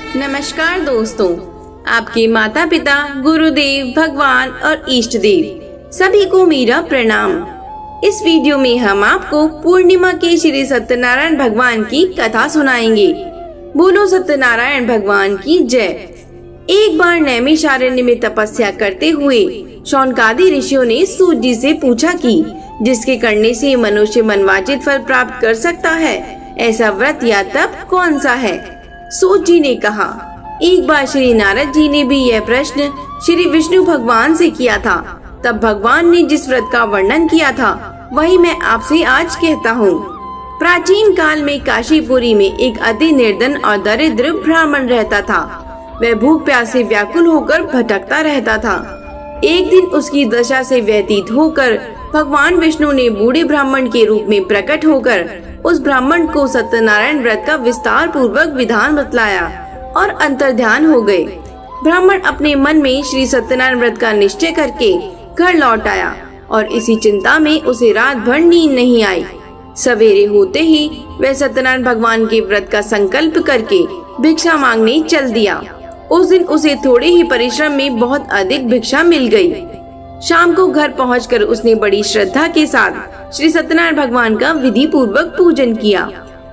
नमस्कार दोस्तों, आपके माता पिता, गुरुदेव, भगवान और इष्ट देव सभी को मेरा प्रणाम। इस वीडियो में हम आपको पूर्णिमा के श्री सत्यनारायण भगवान की कथा सुनाएंगे। बोलो सत्यनारायण भगवान की जय। एक बार नैमिषारण्य में तपस्या करते हुए शौनकादि ऋषियों ने सूत जी से पूछा कि जिसके करने से मनुष्य मनवांचित फल प्राप्त कर सकता है, ऐसा व्रत या तप कौन सा है। सूत जी ने कहा, एक बार श्री नारद जी ने भी यह प्रश्न श्री विष्णु भगवान से किया था। तब भगवान ने जिस व्रत का वर्णन किया था वही मैं आपसे आज कहता हूँ। प्राचीन काल में काशीपुरी में एक अति निर्धन और दरिद्र ब्राह्मण रहता था। वह भूख प्यास से व्याकुल होकर भटकता रहता था। एक दिन उसकी दशा से व्यतीत होकर भगवान विष्णु ने बूढ़े ब्राह्मण के रूप में प्रकट होकर उस ब्राह्मण को सत्यनारायण व्रत का विस्तार पूर्वक विधान बतलाया और अंतर्ध्यान हो गए। ब्राह्मण अपने मन में श्री सत्यनारायण व्रत का निश्चय करके घर लौट आया और इसी चिंता में उसे रात भर नींद नहीं आई। सवेरे होते ही वह सत्यनारायण भगवान के व्रत का संकल्प करके भिक्षा मांगने चल दिया। उस दिन उसे थोड़े ही परिश्रम में बहुत अधिक भिक्षा मिल गई। शाम को घर पहुंचकर उसने बड़ी श्रद्धा के साथ श्री सत्यनारायण भगवान का विधि पूर्वक पूजन किया।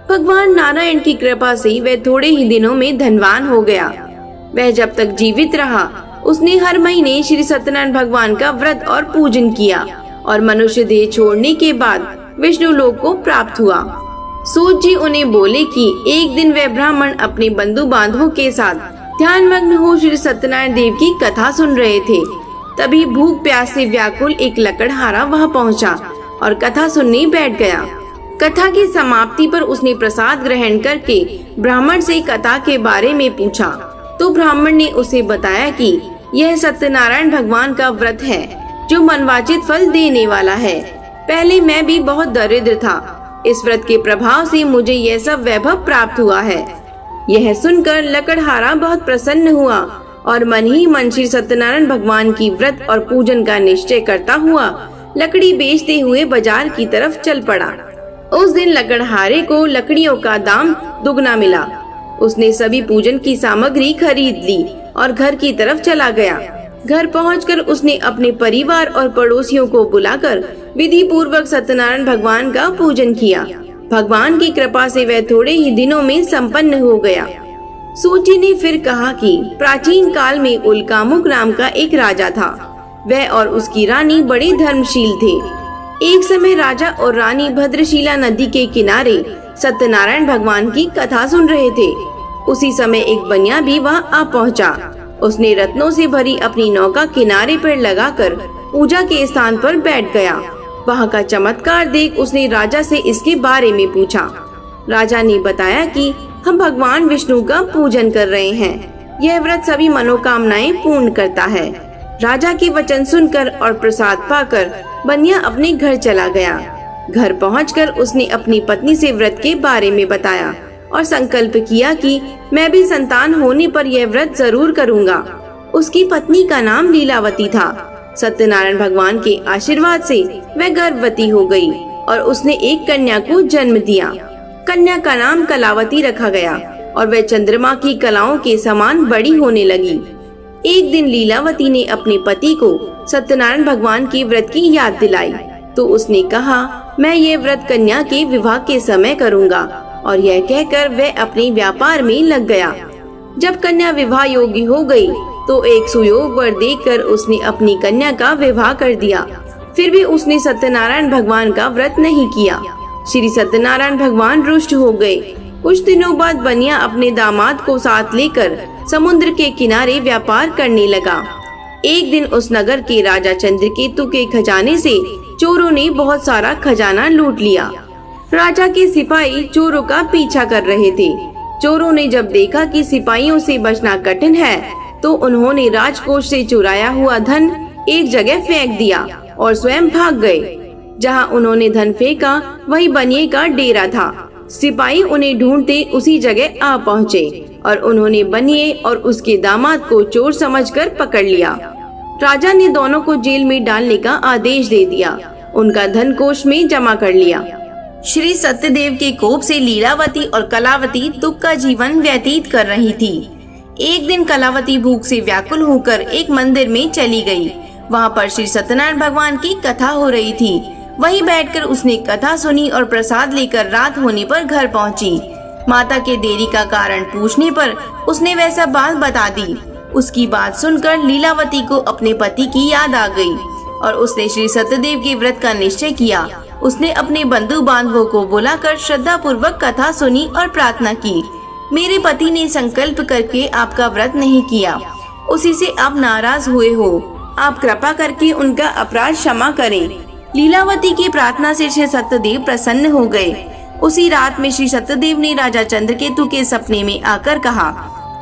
भगवान नारायण की कृपा से वह थोड़े ही दिनों में धनवान हो गया। वह जब तक जीवित रहा उसने हर महीने श्री सत्यनारायण भगवान का व्रत और पूजन किया और मनुष्य देह छोड़ने के बाद विष्णु लोक को प्राप्त हुआ। सूत जी उन्हें बोले कि एक दिन वह ब्राह्मण अपने बंधु बांधवों के साथ ध्यानमग्न हो श्री सत्यनारायण देव की कथा सुन रहे थे। तभी भूख प्यास से व्याकुल एक लकड़हारा वहां पहुंचा और कथा सुनने बैठ गया। कथा की समाप्ति पर उसने प्रसाद ग्रहण करके ब्राह्मण से कथा के बारे में पूछा तो ब्राह्मण ने उसे बताया कि यह सत्यनारायण भगवान का व्रत है जो मनवांचित फल देने वाला है। पहले मैं भी बहुत दरिद्र था, इस व्रत के प्रभाव से मुझे यह सब वैभव प्राप्त हुआ है। यह सुनकर लकड़हारा बहुत प्रसन्न हुआ और मन ही मन श्री सत्यनारायण भगवान की व्रत और पूजन का निश्चय करता हुआ लकड़ी बेचते हुए बाजार की तरफ चल पड़ा। उस दिन लकड़हारे को लकड़ियों का दाम दुगना मिला। उसने सभी पूजन की सामग्री खरीद ली और घर की तरफ चला गया। घर पहुंचकर उसने अपने परिवार और पड़ोसियों को बुलाकर विधि पूर्वक सत्यनारायण भगवान का पूजन किया। भगवान की कृपा से वह थोड़े ही दिनों में संपन्न हो गया। सूत जी ने फिर कहा कि प्राचीन काल में उल्कामुक नाम का एक राजा था। वह और उसकी रानी बड़े धर्मशील थे। एक समय राजा और रानी भद्रशिला नदी के किनारे सत्यनारायण भगवान की कथा सुन रहे थे। उसी समय एक बनिया भी वहां आ पहुंचा। उसने रत्नों से भरी अपनी नौका किनारे पर लगाकर पूजा के स्थान पर बैठ गया। वहां का चमत्कार देख उसने राजा से इसके बारे में पूछा। राजा ने बताया कि हम भगवान विष्णु का पूजन कर रहे हैं। यह व्रत सभी मनोकामनाएं पूर्ण करता है। राजा के वचन सुनकर और प्रसाद पाकर बनिया अपने घर चला गया। घर पहुंचकर उसने अपनी पत्नी से व्रत के बारे में बताया और संकल्प किया कि मैं भी संतान होने पर यह व्रत जरूर करूंगा। उसकी पत्नी का नाम लीलावती था। सत्यनारायण भगवान के आशीर्वाद से वह गर्भवती हो गई और उसने एक कन्या को जन्म दिया। कन्या का नाम कलावती रखा गया और वह चंद्रमा की कलाओं के समान बड़ी होने लगी। एक दिन लीलावती ने अपने पति को सत्यनारायण भगवान के व्रत की याद दिलाई तो उसने कहा, मैं ये व्रत कन्या के विवाह के समय करूंगा। और यह कहकर वह अपने व्यापार में लग गया। जब कन्या विवाह योग्य हो गई तो एक सुयोग वर देखकर उसने अपनी कन्या का विवाह कर दिया। फिर भी उसने सत्यनारायण भगवान का व्रत नहीं किया। श्री सत्यनारायण भगवान रुष्ट हो गए। कुछ दिनों बाद बनिया अपने दामाद को साथ लेकर समुद्र के किनारे व्यापार करने लगा। एक दिन उस नगर के राजा चंद्रकेतु के खजाने से चोरों ने बहुत सारा खजाना लूट लिया। राजा के सिपाही चोरों का पीछा कर रहे थे। चोरों ने जब देखा कि सिपाहियों से बचना कठिन है तो उन्होंने राजकोष से चुराया हुआ धन एक जगह फेंक दिया और स्वयं भाग गए। जहां उन्होंने धन फेंका वही बनिए का डेरा था। सिपाही उन्हें ढूंढते उसी जगह आ पहुँचे और उन्होंने बनिए और उसके दामाद को चोर समझकर पकड़ लिया। राजा ने दोनों को जेल में डालने का आदेश दे दिया। उनका धन कोष में जमा कर लिया। श्री सत्यदेव के कोप से लीलावती और कलावती दुख का जीवन व्यतीत कर रही थी। एक दिन कलावती भूख से व्याकुल होकर एक मंदिर में चली गई। वहाँ पर श्री सत्यनारायण भगवान की कथा हो रही थी। वहीं बैठकर उसने कथा सुनी और प्रसाद लेकर रात होने पर घर पहुँची। माता के देरी का कारण पूछने पर उसने वैसा बात बता दी। उसकी बात सुनकर लीलावती को अपने पति की याद आ गई और उसने श्री सत्यदेव के व्रत का निश्चय किया। उसने अपने बंधु बांधवों को बुलाकर श्रद्धा पूर्वक कथा सुनी और प्रार्थना की। मेरे पति ने संकल्प करके आपका व्रत नहीं किया, उसी से आप नाराज हुए हो। आप कृपा करके उनका अपराध क्षमा करें। लीलावती की प्रार्थना से श्री सत्यदेव प्रसन्न हो गए। उसी रात में श्री सत्यदेव ने राजा चंद्रकेतु के सपने में आकर कहा,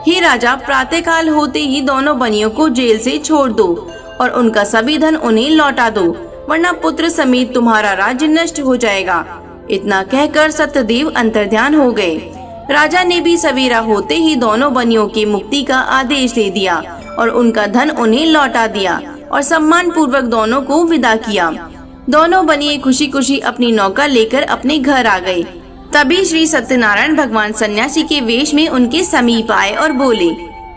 हे राजा, प्रातःकाल होते ही दोनों बनियों को जेल से छोड़ दो और उनका सभी धन उन्हें लौटा दो, वरना पुत्र समेत तुम्हारा राज्य नष्ट हो जाएगा। इतना कहकर सत्यदेव अंतर्ध्यान हो गए। राजा ने भी सवेरा होते ही दोनों बनियों की मुक्ति का आदेश दे दिया और उनका धन उन्हें लौटा दिया और सम्मान पूर्वक दोनों को विदा किया। दोनों बनिए खुशी खुशी अपनी नौका लेकर अपने घर आ गए। तभी श्री सत्यनारायण भगवान सन्यासी के वेश में उनके समीप आए और बोले,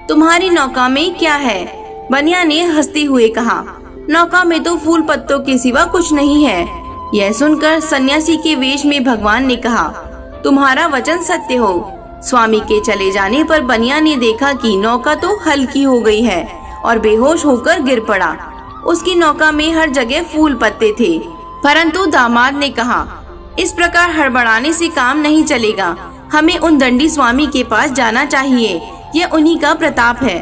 तुम्हारी नौका में क्या है? बनिया ने हंसते हुए कहा, नौका में तो फूल पत्तों के सिवा कुछ नहीं है। यह सुनकर सन्यासी के वेश में भगवान ने कहा, तुम्हारा वचन सत्य हो। स्वामी के चले जाने पर बनिया ने देखा कि नौका तो हल्की हो गई है और बेहोश होकर गिर पड़ा। उसकी नौका में हर जगह फूल पत्ते थे। परंतु दामाद ने कहा, इस प्रकार हड़बड़ाने से काम नहीं चलेगा। हमें उन दंडी स्वामी के पास जाना चाहिए, यह उन्हीं का प्रताप है।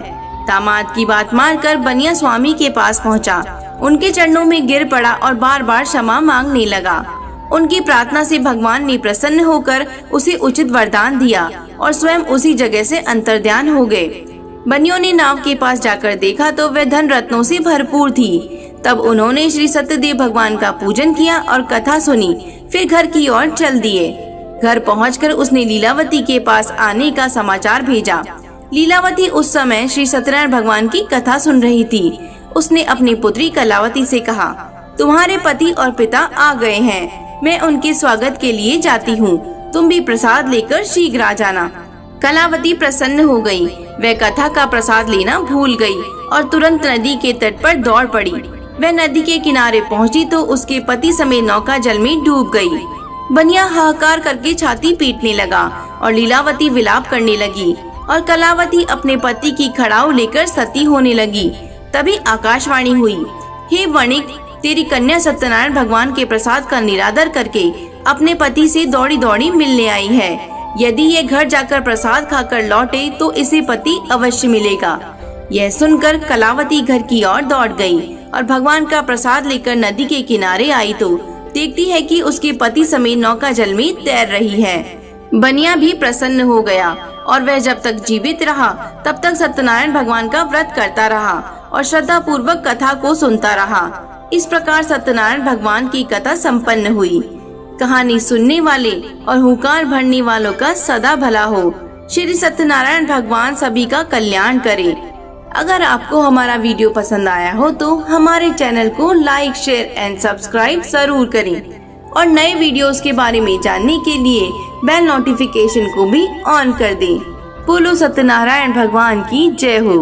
दामाद की बात मानकर बनिया स्वामी के पास पहुंचा, उनके चरणों में गिर पड़ा और बार बार क्षमा मांगने लगा। उनकी प्रार्थना से भगवान ने प्रसन्न होकर उसे उचित वरदान दिया और स्वयं उसी जगह से अंतर्ध्यान हो गए। बनियों ने नाव के पास जाकर देखा तो वह धन रत्नों से भरपूर थी। तब उन्होंने श्री सत्यदेव भगवान का पूजन किया और कथा सुनी, फिर घर की ओर चल दिए। घर पहुंचकर उसने लीलावती के पास आने का समाचार भेजा। लीलावती उस समय श्री सत्यनारायण भगवान की कथा सुन रही थी। उसने अपनी पुत्री कलावती से कहा, तुम्हारे पति और पिता आ गए हैं, मैं उनके स्वागत के लिए जाती हूँ। तुम भी प्रसाद लेकर शीघ्र आ जाना। कलावती प्रसन्न हो गई। वह कथा का प्रसाद लेना भूल गई और तुरंत नदी के तट पर दौड़ पड़ी। वह नदी के किनारे पहुंची तो उसके पति समेत नौका जल में डूब गई। बनिया हाहाकार करके छाती पीटने लगा और लीलावती विलाप करने लगी और कलावती अपने पति की खड़ाऊ लेकर सती होने लगी। तभी आकाशवाणी हुई, हे वणिक, तेरी कन्या सत्यनारायण भगवान के प्रसाद का निरादर करके अपने पति से दौड़ी दौड़ी मिलने आई है। यदि ये घर जाकर प्रसाद खाकर लौटे तो इसे पति अवश्य मिलेगा। यह सुनकर कलावती घर की ओर दौड़ गई और भगवान का प्रसाद लेकर नदी के किनारे आई तो देखती है कि उसके पति समेत नौका जल में तैर रही है। बनिया भी प्रसन्न हो गया और वह जब तक जीवित रहा तब तक सत्यनारायण भगवान का व्रत करता रहा और श्रद्धा पूर्वक कथा को सुनता रहा। इस प्रकार सत्यनारायण भगवान की कथा संपन्न हुई। कहानी सुनने वाले और हुंकार भरने वालों का सदा भला हो। श्री सत्यनारायण भगवान सभी का कल्याण करे। अगर आपको हमारा वीडियो पसंद आया हो तो हमारे चैनल को लाइक, शेयर एंड सब्सक्राइब जरूर करें और नए वीडियोस के बारे में जानने के लिए बेल नोटिफिकेशन को भी ऑन कर दें। बोलो सत्यनारायण भगवान की जय हो।